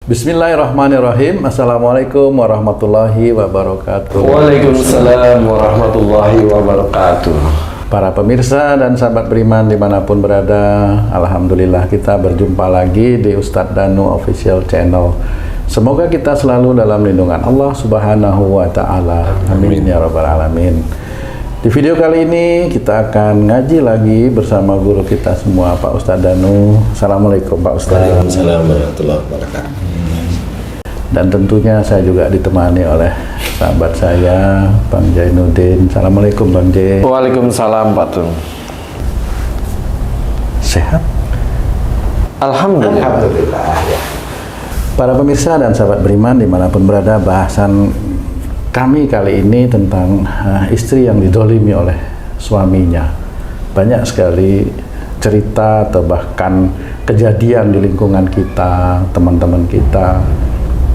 Bismillahirrahmanirrahim. Assalamualaikum warahmatullahi wabarakatuh. Waalaikumsalam warahmatullahi wabarakatuh. Para pemirsa dan sahabat beriman dimanapun berada, alhamdulillah kita berjumpa lagi di Ustadz Danu Official Channel. Semoga kita selalu dalam lindungan Allah Subhanahu wa Ta'ala. Amin ya Rabbal Alamin. Di video kali ini kita akan ngaji lagi bersama guru kita semua, Pak Ustadz Danu. Assalamualaikum Pak Ustadz. Waalaikumsalam warahmatullahi wabarakatuh. Dan tentunya saya juga ditemani oleh sahabat saya, Bang Jainuddin. Assalamualaikum Bang Jain. Waalaikumsalam Pak Tun. Sehat? Alhamdulillah. Para pemirsa dan sahabat beriman dimanapun berada, bahasan kami kali ini tentang istri yang didolimi oleh suaminya. Banyak sekali cerita atau bahkan kejadian di lingkungan kita, teman-teman kita,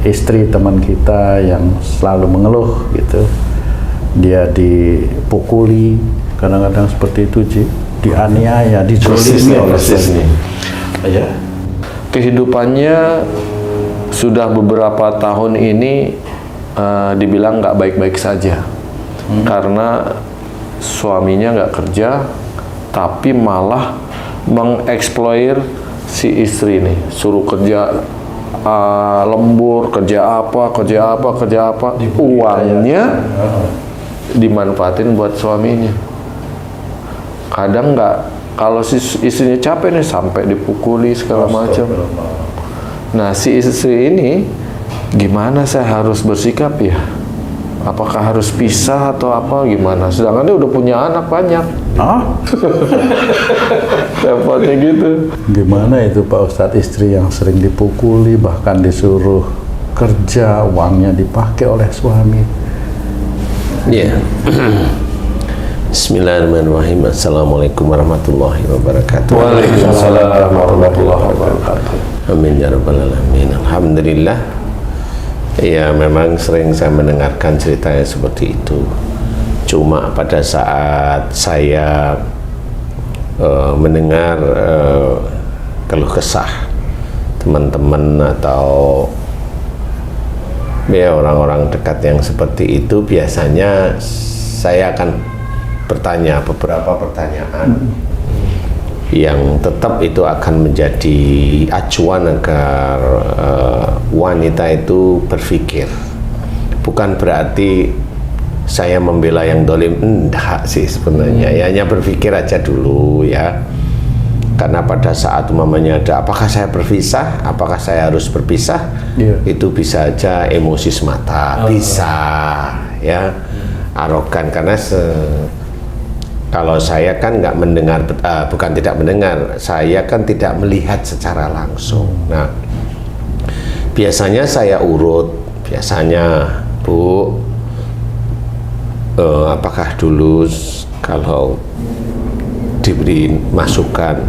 istri teman kita yang selalu mengeluh gitu. Dia dipukuli, kadang-kadang seperti itu, dianiaya, dizolimi oleh suaminya. Ya. Kehidupannya sudah beberapa tahun ini dibilang nggak baik-baik saja, karena suaminya nggak kerja, tapi malah mengeksploit si istri nih, suruh kerja lembur, kerja apa, uangnya dimanfaatin buat suaminya. Kadang nggak, kalau si istrinya capek nih sampai dipukuli segala macam. Nah, si istri ini gimana saya harus bersikap ya? Apakah harus pisah atau apa gimana? Sedangkan dia udah punya anak banyak. Dapatnya gitu. Gimana itu Pak Ustadz, istri yang sering dipukuli, bahkan disuruh kerja, uangnya dipakai oleh suami? Ya. Bismillahirrahmanirrahim. Assalamualaikum warahmatullahi wabarakatuh. Waalaikumsalam warahmatullahi wabarakatuh. Amin ya rabbal alamin. Alhamdulillah. Ya, memang sering saya mendengarkan ceritanya seperti itu. Cuma pada saat saya mendengar keluh kesah teman-teman atau ya orang-orang dekat yang seperti itu, biasanya saya akan bertanya beberapa pertanyaan yang tetap itu akan menjadi acuan agar wanita itu berpikir. Bukan berarti saya membela yang dolim, enggak sih sebenarnya. Ya, hanya berpikir aja dulu ya. Karena pada saat umpamanya ada, apakah saya berpisah, apakah saya harus berpisah, itu bisa aja emosi semata, bisa ya, arogan. Karena kalau saya kan nggak mendengar, bukan tidak mendengar, saya kan tidak melihat secara langsung. Nah, biasanya saya urut, biasanya Bu, apakah dulu kalau diberi masukan,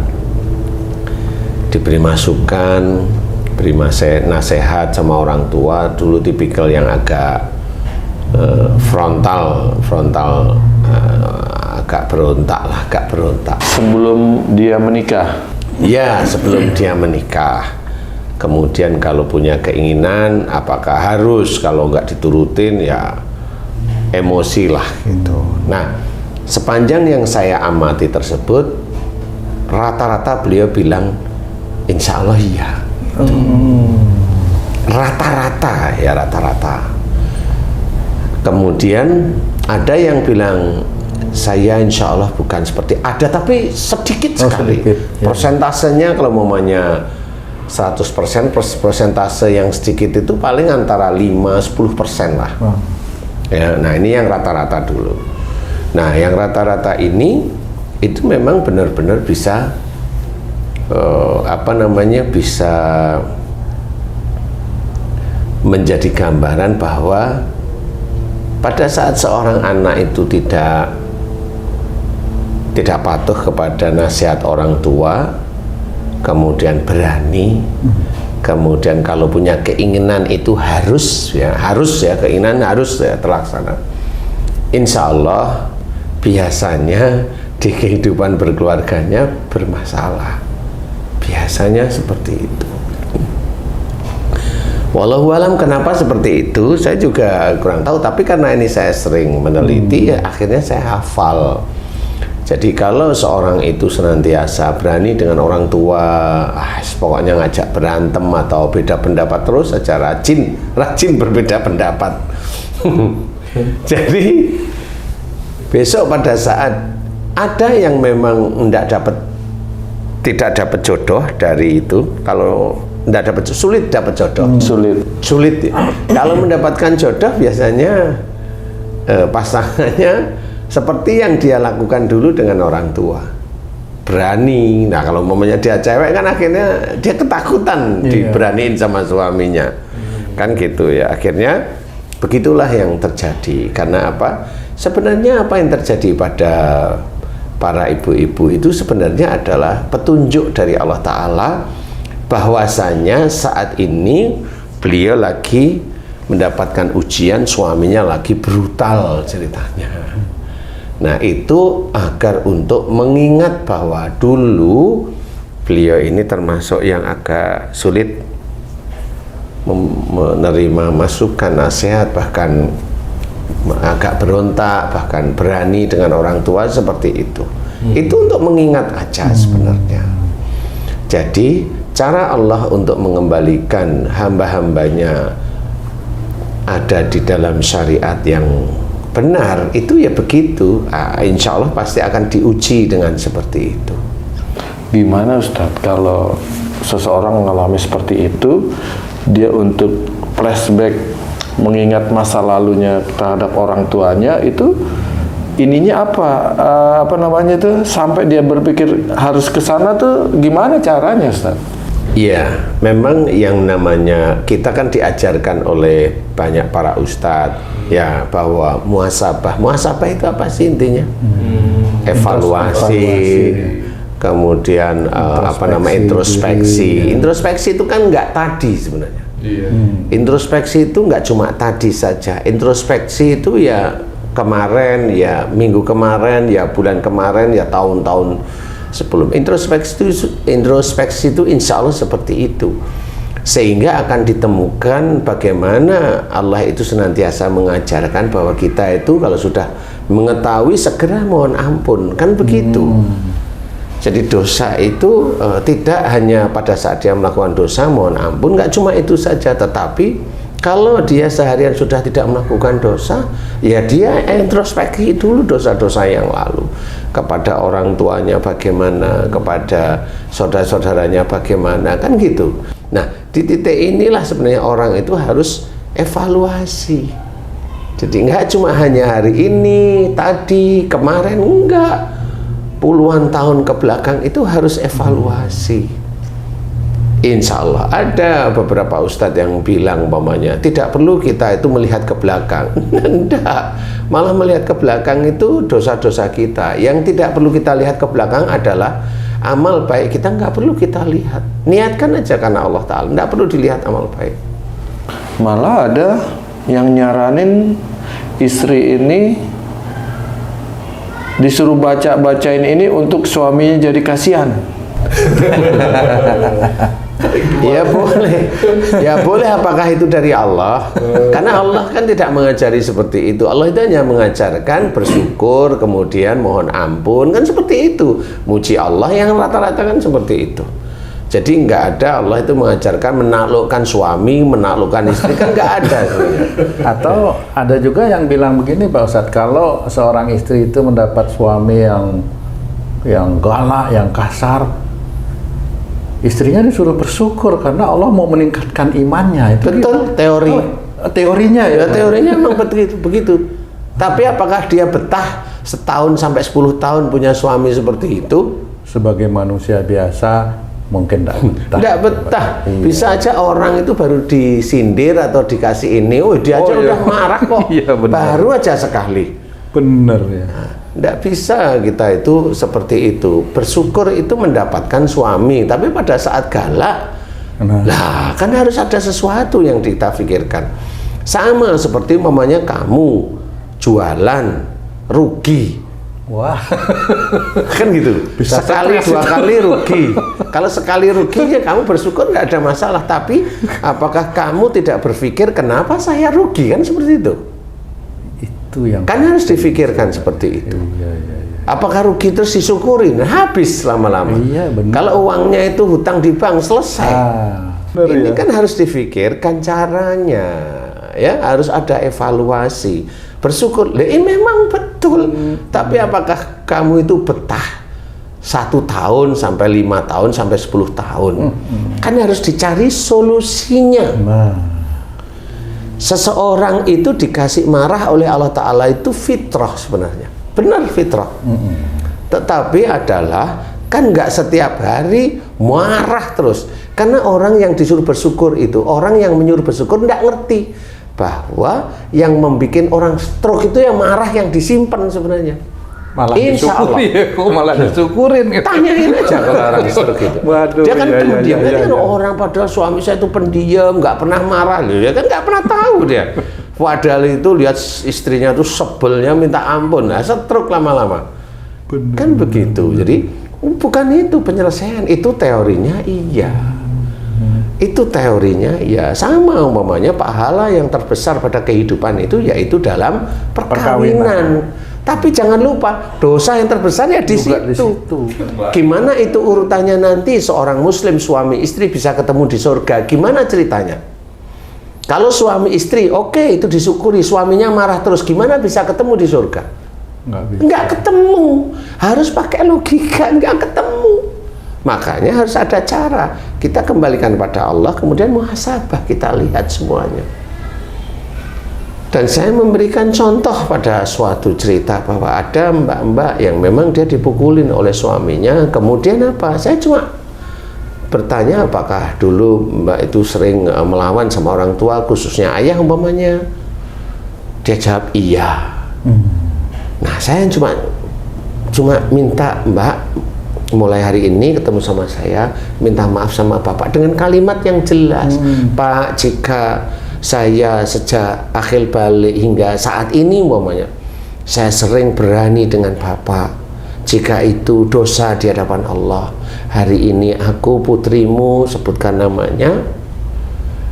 beri nasihat sama orang tua, dulu tipikal yang agak frontal, agak berontak. Sebelum dia menikah? Ya, sebelum dia menikah. Kemudian kalau punya keinginan, apakah harus, kalau nggak diturutin ya emosi lah gitu. Nah, sepanjang yang saya amati tersebut, rata-rata beliau bilang insya Allah iya. Rata-rata. Kemudian ada yang bilang saya insya Allah bukan seperti, ada tapi sedikit sekali. Sedikit, ya. Persentasenya kalau mamanya 100%, persentase yang sedikit itu paling antara 5-10% lah. Ya, nah ini yang rata-rata dulu. Nah, yang rata-rata ini itu memang benar-benar bisa bisa menjadi gambaran bahwa pada saat seorang anak itu tidak patuh kepada nasihat orang tua, kemudian berani, kemudian kalau punya keinginan itu harus ya, keinginan harus ya terlaksana. Insya Allah biasanya di kehidupan berkeluarganya bermasalah. Biasanya seperti itu. Wallahu alam kenapa seperti itu, saya juga kurang tahu. Tapi karena ini saya sering meneliti, ya akhirnya saya hafal. Jadi kalau seorang itu senantiasa berani dengan orang tua, pokoknya ngajak berantem atau beda pendapat terus saja, rajin berbeda pendapat. Jadi besok pada saat ada yang memang tidak dapat jodoh dari itu, kalau sulit dapat jodoh, sulit. Kalau mendapatkan jodoh biasanya pasangannya seperti yang dia lakukan dulu dengan orang tua, berani. Nah kalau momennya dia cewek kan akhirnya dia ketakutan diberaniin sama suaminya, kan gitu ya. Akhirnya begitulah yang terjadi. Karena apa? Sebenarnya apa yang terjadi pada para ibu-ibu itu sebenarnya adalah petunjuk dari Allah Ta'ala, bahwasanya saat ini beliau lagi mendapatkan ujian, suaminya lagi brutal ceritanya. Nah itu agar untuk mengingat bahwa dulu beliau ini termasuk yang agak sulit menerima masukan, nasihat, bahkan agak berontak, bahkan berani dengan orang tua seperti itu. Itu untuk mengingat aja sebenarnya. Jadi cara Allah untuk mengembalikan hamba-hambanya ada di dalam syariat yang benar itu ya begitu. Insya Allah pasti akan diuji dengan seperti itu. Gimana Ustadz kalau seseorang mengalami seperti itu, dia untuk flashback mengingat masa lalunya terhadap orang tuanya, itu ininya apa namanya itu, sampai dia berpikir harus ke sana tuh gimana caranya Ustadz? Iya, memang yang namanya kita kan diajarkan oleh banyak para ustadz ya bahwa muhasabah itu apa sih intinya? Evaluasi, kemudian introspeksi. Introspeksi itu kan nggak tadi sebenarnya. Introspeksi itu nggak cuma tadi saja. Introspeksi itu ya kemarin, ya minggu kemarin, ya bulan kemarin, ya tahun-tahun sebelum. Introspeksi itu insya Allah seperti itu, sehingga akan ditemukan bagaimana Allah itu senantiasa mengajarkan bahwa kita itu kalau sudah mengetahui segera mohon ampun, kan begitu. Jadi dosa itu tidak hanya pada saat dia melakukan dosa mohon ampun, nggak cuma itu saja, tetapi kalau dia seharian sudah tidak melakukan dosa, ya dia introspeksi dulu dosa-dosa yang lalu. Kepada orang tuanya bagaimana, kepada saudara-saudaranya bagaimana, kan gitu. Nah, di titik inilah sebenarnya orang itu harus evaluasi. Jadi nggak cuma hanya hari ini, tadi, kemarin, enggak. Puluhan tahun ke belakang itu harus evaluasi. Insya Allah ada beberapa ustadz yang bilang umpamanya tidak perlu kita itu melihat ke belakang. Enggak, malah melihat ke belakang itu dosa-dosa kita. Yang tidak perlu kita lihat ke belakang adalah amal baik kita, nggak perlu kita lihat. Niatkan aja karena Allah Ta'ala, nggak perlu dilihat amal baik. Malah ada yang nyaranin istri ini disuruh bacain ini untuk suaminya jadi kasihan. Ya boleh, ya boleh. Apakah itu dari Allah? Karena Allah kan tidak mengajari seperti itu. Allah itu hanya mengajarkan bersyukur, kemudian mohon ampun, kan seperti itu. Muji Allah yang rata-rata kan seperti itu. Jadi nggak ada Allah itu mengajarkan menaklukkan suami, menaklukkan istri, kan nggak ada sebenarnya. Atau ada juga yang bilang begini Pak Ustadz, kalau seorang istri itu mendapat suami yang galak, yang kasar, istrinya disuruh bersyukur karena Allah mau meningkatkan imannya. Itu betul, teori. Teorinya ya. Teorinya memang begitu. Tapi apakah dia betah setahun sampai 10 tahun punya suami seperti itu? Sebagai manusia biasa mungkin tidak betah. Tidak betah. Iya. Bisa aja orang itu baru disindir atau dikasih ini, dia aja udah marah kok. Iya, baru aja sekali. Bener ya. Tidak bisa kita itu seperti itu. Bersyukur itu mendapatkan suami, tapi pada saat galak, lah kan harus ada sesuatu yang kita pikirkan. Sama seperti mamanya kamu jualan rugi. Wah. Kan gitu. Bisa sekali stres. 2 kali rugi. Kalau sekali rugi ya kamu bersyukur, nggak ada masalah. Tapi apakah kamu tidak berpikir kenapa saya rugi, kan seperti itu? Itu yang Kan harus difikirkan seperti itu. iya. Apakah rugi terus disyukuri? Nah, habis lama-lama. Iya, benar. Kalau uangnya itu hutang di bank selesai. Benar, Ini ya. kan harus difikirkan caranya, ya harus ada evaluasi. Bersyukur, ini memang betul. Tapi apakah kamu itu betah 1 tahun sampai 5 tahun sampai 10 tahun? Kan harus dicari solusinya. Nah, Seseorang itu dikasih marah oleh Allah Ta'ala itu fitrah sebenarnya. Benar fitrah. Tetapi adalah kan nggak setiap hari marah terus. Karena orang yang disuruh bersyukur itu, orang yang menyuruh bersyukur nggak ngerti bahwa yang membuat orang stroke itu yang marah yang disimpan sebenarnya. malah Insya Allah. disyukuri ya, kok malah disyukurin gitu. Tanyain aja kalau orang stroke itu. Waduh, Dia kan iya, pendiam. iya, Dia kan iya. orang padahal suami saya itu pendiam, nggak pernah marah. Dia kan nggak pernah tahu dia. Padahal itu lihat istrinya tuh sebelnya minta ampun. Nah, stroke lama-lama. Kan begitu. Jadi bukan itu penyelesaian. Itu teorinya iya. Itu teorinya ya sama umpamanya pahala yang terbesar pada kehidupan itu yaitu dalam perkawinan. Tapi jangan lupa dosa yang terbesar ya di Juga di situ. situ. Gimana itu urutannya nanti seorang muslim suami istri bisa ketemu di surga? Gimana ceritanya? Kalau suami istri oke, itu disyukuri, suaminya marah terus, gimana bisa ketemu di surga? Nggak bisa. Nggak ketemu, harus pakai logika, nggak ketemu. Makanya harus ada cara. Kita kembalikan pada Allah, kemudian muhasabah, kita lihat semuanya. Dan saya memberikan contoh pada suatu cerita bahwa ada mbak-mbak yang memang dia dipukulin oleh suaminya, kemudian apa? Saya cuma bertanya apakah dulu mbak itu sering melawan sama orang tua, khususnya ayah umpamanya. Dia jawab iya. Nah, saya cuma minta mbak mulai hari ini ketemu sama saya, minta maaf sama bapak dengan kalimat yang jelas. Pak, jika saya sejak akhir balik hingga saat ini umpamanya saya sering berani dengan bapak, jika itu dosa di hadapan Allah, hari ini aku putrimu, sebutkan namanya,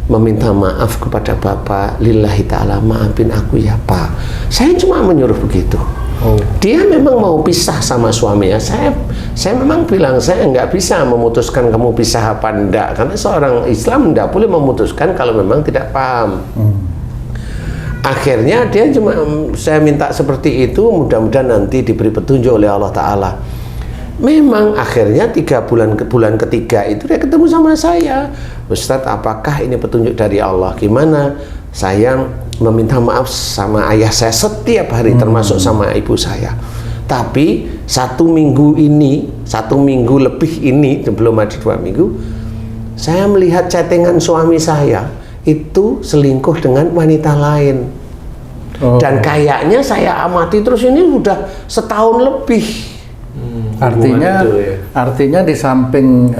meminta maaf kepada bapak, lillahi ta'ala maafin aku ya pak. Saya cuma menyuruh begitu. Dia memang mau pisah sama suaminya. Saya memang bilang saya nggak bisa memutuskan kamu pisah apa enggak, karena seorang Islam enggak boleh memutuskan kalau memang tidak paham. Akhirnya dia cuma saya minta seperti itu, mudah-mudahan nanti diberi petunjuk oleh Allah Ta'ala. Memang akhirnya 3 bulan ketiga itu dia ketemu sama saya. Ustadz, apakah ini petunjuk dari Allah? Gimana? Saya meminta maaf sama ayah saya setiap hari, termasuk sama ibu saya. Tapi 1 minggu ini, 1 minggu lebih ini, belum ada 2 minggu, saya melihat chattingan suami saya itu selingkuh dengan wanita lain. Dan kayaknya saya amati terus ini udah setahun lebih. Artinya di samping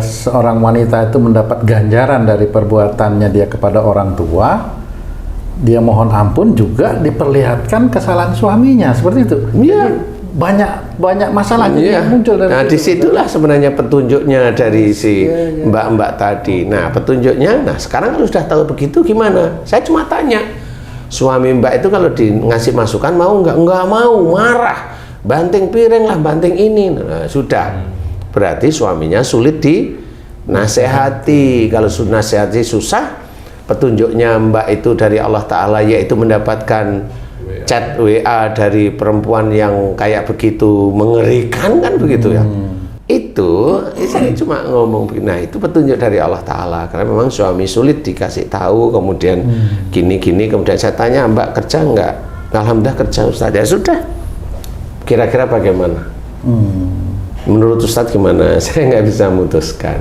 seorang wanita itu mendapat ganjaran dari perbuatannya dia kepada orang tua, dia mohon ampun juga diperlihatkan kesalahan suaminya, seperti itu. Iya. Jadi banyak masalah yang muncul dari nah, situ. disitulah sebenarnya petunjuknya dari si mbak-mbak tadi. Nah, petunjuknya, nah sekarang kalau sudah tahu begitu gimana? Saya cuma tanya, suami mbak itu kalau ngasih masukan mau nggak? Nggak mau, marah, banting piring lah, banting ini. Nah, sudah, berarti suaminya sulit dinasehati. Kalau nasehati susah, petunjuknya mbak itu dari Allah Ta'ala, yaitu mendapatkan chat WA dari perempuan yang kayak begitu mengerikan, kan begitu ya. Itu saya cuma ngomong, nah itu petunjuk dari Allah Ta'ala, karena memang suami sulit dikasih tahu, kemudian gini-gini, kemudian saya tanya, mbak kerja enggak? Alhamdulillah kerja Ustaz. Ya sudah, kira-kira bagaimana? Menurut Ustaz gimana? Saya nggak bisa memutuskan.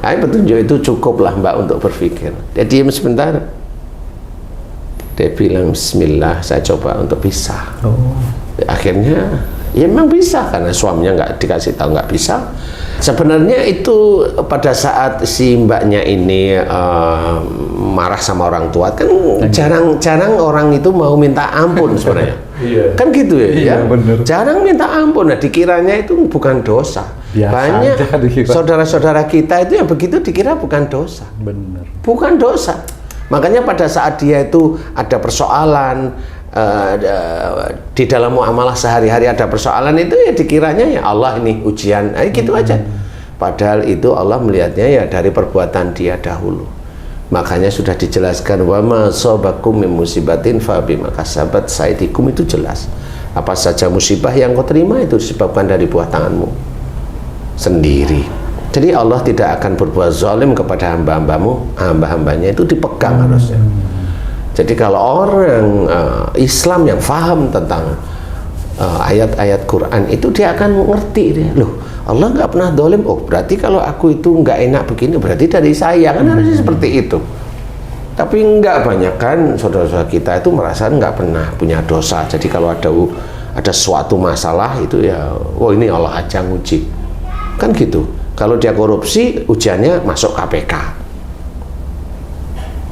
Nah, petunjuk itu cukuplah mbak untuk berpikir. Dia diam sebentar, dia bilang bismillah, saya coba untuk pisah. Akhirnya ya memang bisa, karena suaminya nggak dikasih tahu nggak bisa. Sebenarnya itu pada saat si mbaknya ini marah sama orang tua, kan jarang orang itu mau minta ampun sebenarnya. Kan gitu ya, Iya, bener. jarang minta ampun. Nah, dikiranya itu bukan dosa. Biasa Banyak aja dikira. saudara-saudara kita itu yang begitu dikira bukan dosa. Benar. Bukan dosa. Makanya pada saat dia itu ada persoalan di dalam muamalah sehari-hari ada persoalan itu ya dikiranya ya Allah ini ujian, gitu aja. Padahal itu Allah melihatnya ya dari perbuatan dia dahulu. Makanya sudah dijelaskan wa ma sabakum min musibatin fa bima kasabat saydikum, itu jelas. Apa saja musibah yang kau terima itu disebabkan dari buah tanganmu sendiri. Jadi Allah tidak akan berbuat zalim kepada hamba-hambanya itu dipegang harusnya. Jadi kalau orang Islam yang paham tentang ayat-ayat Quran itu dia akan ngerti dia, loh Allah nggak pernah zalim, oh berarti kalau aku itu nggak enak begini berarti dari saya, kan harusnya seperti itu. Tapi nggak, banyak kan saudara-saudara kita itu merasa nggak pernah punya dosa. Jadi kalau ada suatu masalah itu ya, oh ini Allah aja nguji, kan gitu. Kalau dia korupsi ujiannya masuk KPK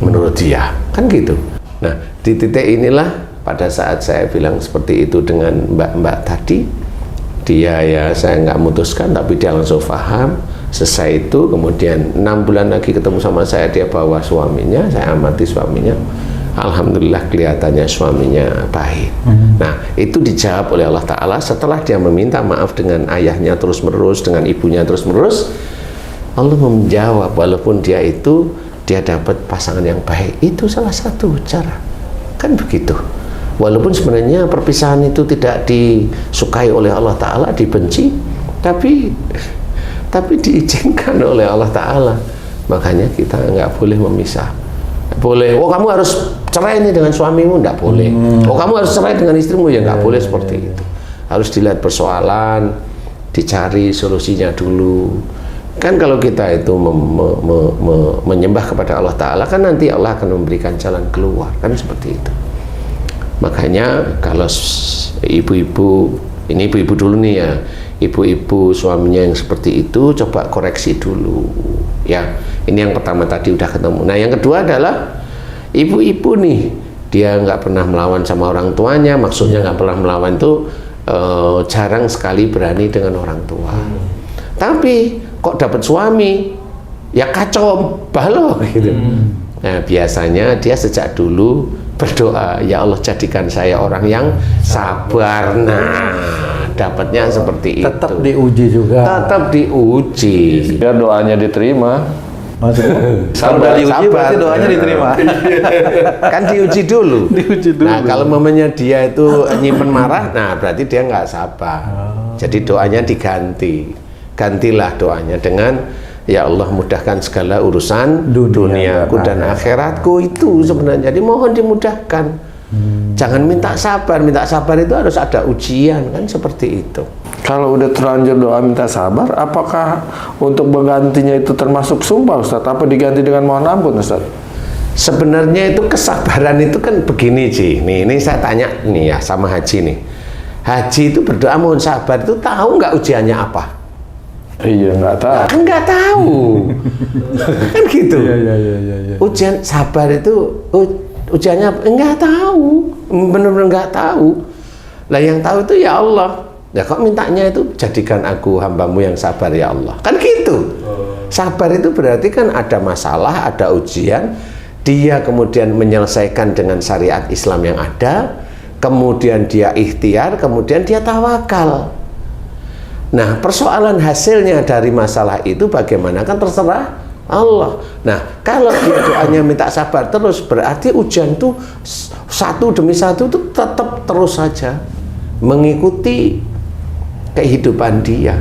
menurut dia, kan gitu. Nah di titik inilah pada saat saya bilang seperti itu dengan mbak-mbak tadi, dia ya saya nggak mutuskan tapi dia langsung paham. Selesai itu kemudian 6 bulan lagi ketemu sama saya, dia bawa suaminya, saya amati suaminya, alhamdulillah kelihatannya suaminya baik. Nah itu dijawab oleh Allah Ta'ala setelah dia meminta maaf dengan ayahnya terus menerus, dengan ibunya terus menerus. Allah menjawab walaupun dia dapat pasangan yang baik, itu salah satu cara, kan begitu. Walaupun sebenarnya perpisahan itu tidak disukai oleh Allah Ta'ala, dibenci, tapi diizinkan oleh Allah Ta'ala. Makanya kita nggak boleh memisah. Boleh, oh kamu harus cerai nih dengan suamimu, nggak boleh. Oh kamu harus cerai dengan istrimu, ya nggak boleh seperti itu. Harus dilihat persoalan, dicari solusinya dulu. Kan kalau kita itu menyembah kepada Allah Ta'ala, kan nanti Allah akan memberikan jalan keluar, kan seperti itu. Makanya kalau ibu-ibu, ini ibu-ibu dulu nih ya, ibu-ibu suaminya yang seperti itu coba koreksi dulu ya. Ini yang pertama tadi udah ketemu. Nah yang kedua adalah ibu-ibu nih, dia nggak pernah melawan sama orang tuanya. Maksudnya nggak pernah melawan itu jarang sekali berani dengan orang tua. Tapi kok dapat suami ya kacau balau gitu. Nah biasanya dia sejak dulu berdoa, ya Allah jadikan saya orang yang sabar. Nah dapatnya seperti itu. Tetap diuji juga. Tetap diuji. Biar doanya diterima. Maksudnya, kalau Sabar, udah diuji sabar. berarti doanya diterima. Kan diuji dulu. Diuji dulu. Nah kalau momennya dia itu nyimpen marah, nah berarti dia nggak sabar. Jadi doanya diganti. Gantilah doanya dengan, ya Allah mudahkan segala urusan duniaku dan akhiratku, itu sebenarnya. Jadi mohon dimudahkan. Jangan minta sabar. Minta sabar itu harus ada ujian, kan seperti itu. Kalau udah terlanjur doa minta sabar, apakah untuk menggantinya itu termasuk sumpah Ustaz? Apa diganti dengan mohon ampun Ustaz? Sebenarnya itu kesabaran itu kan begini Ji. Ini saya tanya nih ya sama Haji nih. Haji itu berdoa mohon sabar itu tahu nggak ujiannya apa? Iya nggak tahu. Kan nggak tahu. Kan gitu. Iya. Ujian sabar itu ujiannya nggak tahu, benar-benar nggak tahu. Lah yang tahu itu ya Allah. Ya kok mintanya itu jadikan aku hambamu yang sabar ya Allah. Kan gitu. Sabar itu berarti kan ada masalah, ada ujian, dia kemudian menyelesaikan dengan syariat Islam yang ada, kemudian dia ikhtiar, kemudian dia tawakal. Nah persoalan hasilnya dari masalah itu bagaimana kan terserah Allah. Nah kalau dia doanya minta sabar terus, berarti ujian itu satu demi satu itu tetap terus saja mengikuti kehidupan dia.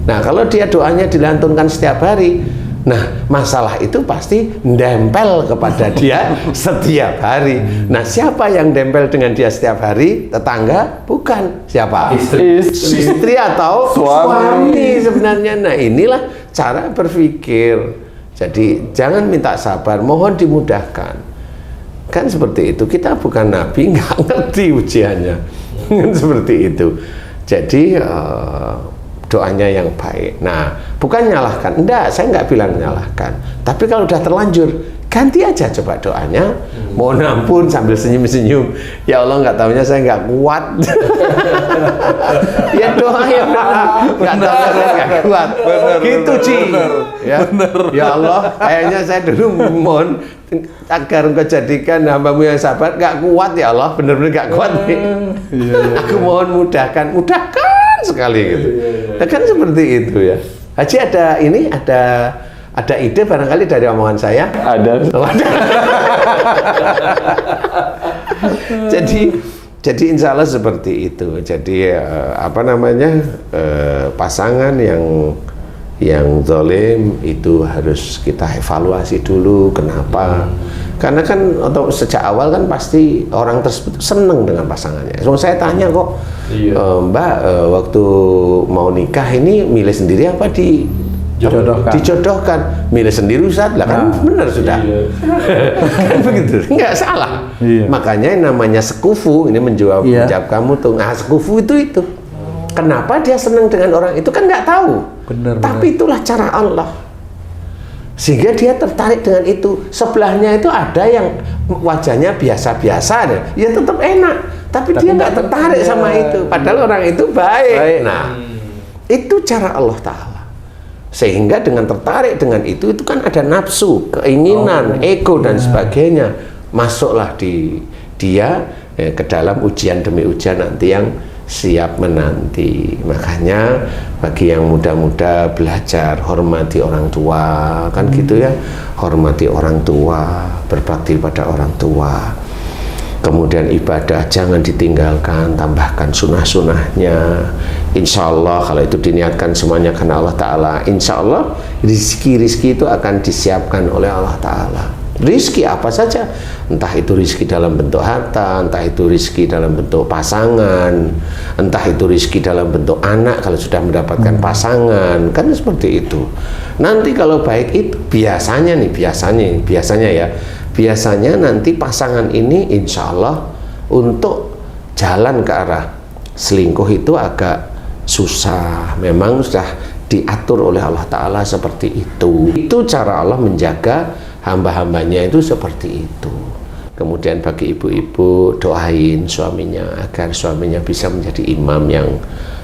Nah kalau dia doanya dilantunkan setiap hari, nah masalah itu pasti nempel kepada dia setiap hari. Nah siapa yang nempel dengan dia setiap hari? Tetangga? Bukan. Siapa? Istri atau suami sebenarnya. Nah inilah cara berpikir. Jadi jangan minta sabar, mohon dimudahkan. Kan seperti itu. Kita bukan nabi, nggak ngerti ujiannya. Kan seperti itu. Jadi doanya yang baik. Nah Bukan nyalahkan, enggak, saya nggak bilang nyalahkan. Tapi kalau udah terlanjur, ganti aja coba doanya. Mohon ampun sambil senyum-senyum. Ya Allah, nggak taunya saya nggak kuat. Ya doain, nggak taunya saya nggak kuat. Gitu Ci. Ya. Ya Allah, kayaknya saya dulu mohon agar engkau jadikan hambamu yang sabar, nggak kuat ya Allah, benar-benar nggak kuat nih. Aku mohon mudahkan sekali gitu. Nah, kan seperti itu ya. Haji ada ide barangkali dari omongan saya? Ada. Jadi insya Allah seperti itu. Jadi pasangan yang zalim itu harus kita evaluasi dulu kenapa. Karena kan atau sejak awal kan pasti orang tersebut seneng dengan pasangannya. So, saya tanya kok, Mbak, waktu mau nikah ini milih sendiri apa dijodohkan? Milih sendiri Ustaz, lah kan benar sudah. Kan begitu, nggak salah. Makanya yang namanya sekufu, ini menjawab kamu tuh, sekufu itu. Kenapa dia senang dengan orang itu kan nggak tahu. Tapi itulah cara Allah. Sehingga dia tertarik dengan itu. Sebelahnya itu ada yang wajahnya biasa-biasa deh, ya tetap enak, tapi dia nggak tertarik sama itu, padahal orang itu baik. Nah, itu cara Allah Ta'ala. Sehingga dengan tertarik dengan itu kan ada nafsu, keinginan, ego dan sebagainya. Masuklah dia ke dalam ujian demi ujian nanti yang siap menanti. Makanya bagi yang muda-muda belajar hormati orang tua, kan gitu ya, hormati orang tua, berbakti pada orang tua. Kemudian ibadah jangan ditinggalkan, tambahkan sunnah-sunnahnya. Insya Allah kalau itu diniatkan semuanya karena Allah Ta'ala, insya Allah rizki-rizki itu akan disiapkan oleh Allah Ta'ala. Rizki apa saja, entah itu rizki dalam bentuk harta, entah itu rizki dalam bentuk pasangan, entah itu rizki dalam bentuk anak kalau sudah mendapatkan pasangan, kan seperti itu. Nanti kalau baik itu biasanya nanti pasangan ini insya Allah untuk jalan ke arah selingkuh itu agak susah, memang sudah diatur oleh Allah Ta'ala seperti itu. Itu cara Allah menjaga hamba-hambanya itu seperti itu. Kemudian bagi ibu-ibu, doain suaminya agar suaminya bisa menjadi imam yang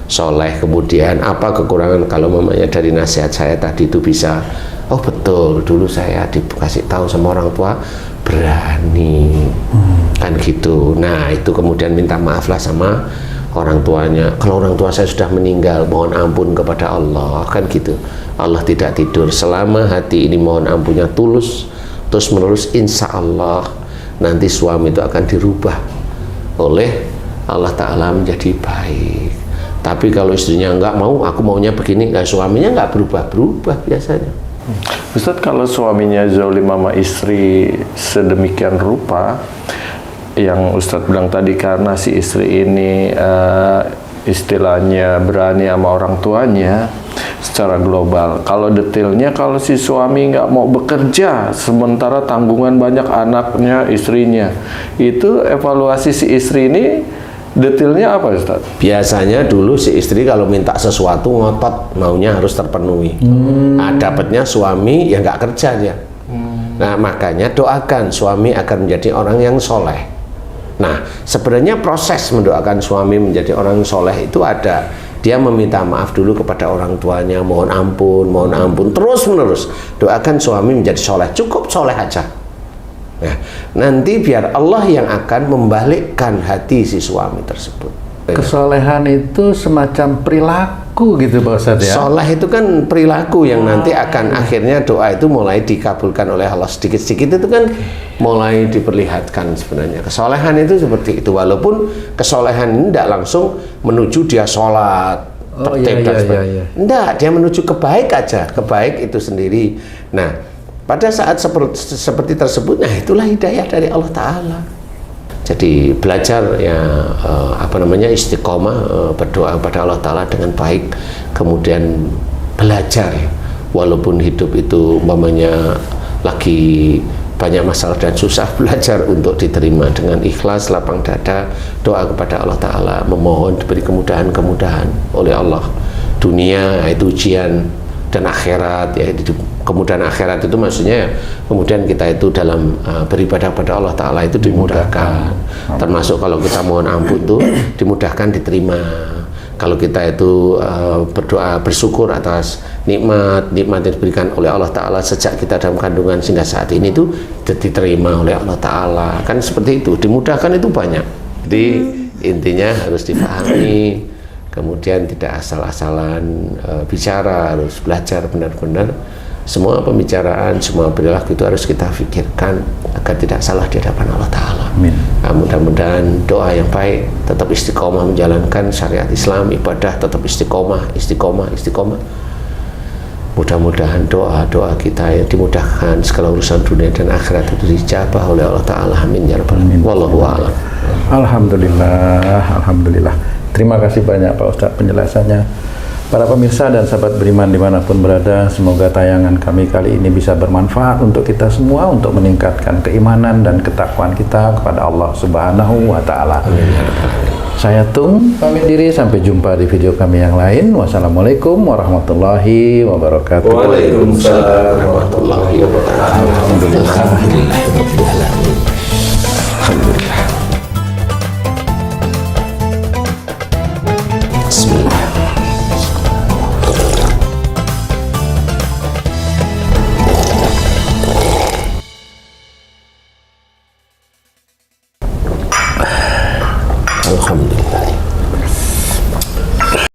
soleh. Kemudian apa kekurangan kalau mamanya dari nasihat saya tadi itu bisa, oh betul dulu saya dikasih tahu sama orang tua, berani kan gitu. Nah itu kemudian minta maaflah sama orang tuanya. Kalau orang tua saya sudah meninggal, mohon ampun kepada Allah, kan gitu. Allah tidak tidur selama hati ini mohon ampunnya tulus terus menerus, insya Allah nanti suami itu akan dirubah oleh Allah Ta'ala menjadi baik. Tapi kalau istrinya nggak mau, aku maunya begini, suaminya nggak berubah-berubah biasanya. Ustadz, kalau suaminya zalim sama istri sedemikian rupa, yang Ustadz bilang tadi karena si istri ini istilahnya berani sama orang tuanya secara global. Kalau detailnya, kalau si suami nggak mau bekerja sementara tanggungan banyak anaknya, istrinya, itu evaluasi si istri ini detailnya apa Ustaz? Biasanya dulu si istri kalau minta sesuatu ngotot, maunya harus terpenuhi. Nah, dapatnya suami ya nggak kerja dia. Nah makanya doakan suami agar menjadi orang yang soleh. Nah sebenarnya proses mendoakan suami menjadi orang soleh itu ada. Dia meminta maaf dulu kepada orang tuanya, mohon ampun, terus menerus doakan suami menjadi soleh, cukup soleh aja. Nah, nanti biar Allah yang akan membalikkan hati si suami tersebut. Kesolehan itu semacam perilaku gitu Pak Ustadz ya? Soleh itu kan perilaku yang nanti akan akhirnya doa itu mulai dikabulkan oleh Allah. Sedikit-sedikit itu kan mulai diperlihatkan sebenarnya. Kesolehan itu seperti itu, walaupun kesolehan ini tidak langsung menuju dia sholat, enggak, dia menuju kebaik aja, kebaik itu sendiri. Nah, pada saat seperti tersebut, nah itulah hidayah dari Allah Ta'ala. Jadi belajar ya istiqomah, berdoa kepada Allah Ta'ala dengan baik, kemudian belajar walaupun hidup itu umpamanya lagi banyak masalah dan susah, belajar untuk diterima dengan ikhlas, lapang dada, doa kepada Allah Ta'ala, memohon diberi kemudahan-kemudahan oleh Allah. Dunia itu ujian, dan akhirat ya. Kemudahan akhirat itu maksudnya kemudian kita itu dalam beribadah pada Allah Ta'ala itu dimudahkan. Termasuk kalau kita mohon ampun itu dimudahkan diterima. Kalau kita itu berdoa bersyukur atas nikmat yang diberikan oleh Allah Ta'ala sejak kita dalam kandungan sehingga saat ini itu diterima oleh Allah Ta'ala, kan seperti itu. Dimudahkan itu banyak. Jadi intinya harus dipahami, kemudian tidak asal-asalan bicara, harus belajar benar-benar. Semua pembicaraan, semua perilaku itu harus kita pikirkan agar tidak salah di hadapan Allah Ta'ala. Nah, mudah-mudahan doa yang baik, tetap istiqomah menjalankan syariat Islam, ibadah tetap istiqomah. Mudah-mudahan doa-doa kita yang dimudahkan, segala urusan dunia dan akhirat itu dijabah oleh Allah Ta'ala. Amin ya rabbal alamin. Wallahu a'lam. Alhamdulillah. Terima kasih banyak Pak Ustadz penjelasannya. Para pemirsa dan sahabat beriman dimanapun berada, semoga tayangan kami kali ini bisa bermanfaat untuk kita semua untuk meningkatkan keimanan dan ketakwaan kita kepada Allah Subhanahu wa Ta'ala. Saya Tung pamit diri, sampai jumpa di video kami yang lain. Wassalamualaikum warahmatullahi wabarakatuh. Waalaikumsalam warahmatullahi wabarakatuh. Alhamdulillah. Bismillah. Alhamdulillah.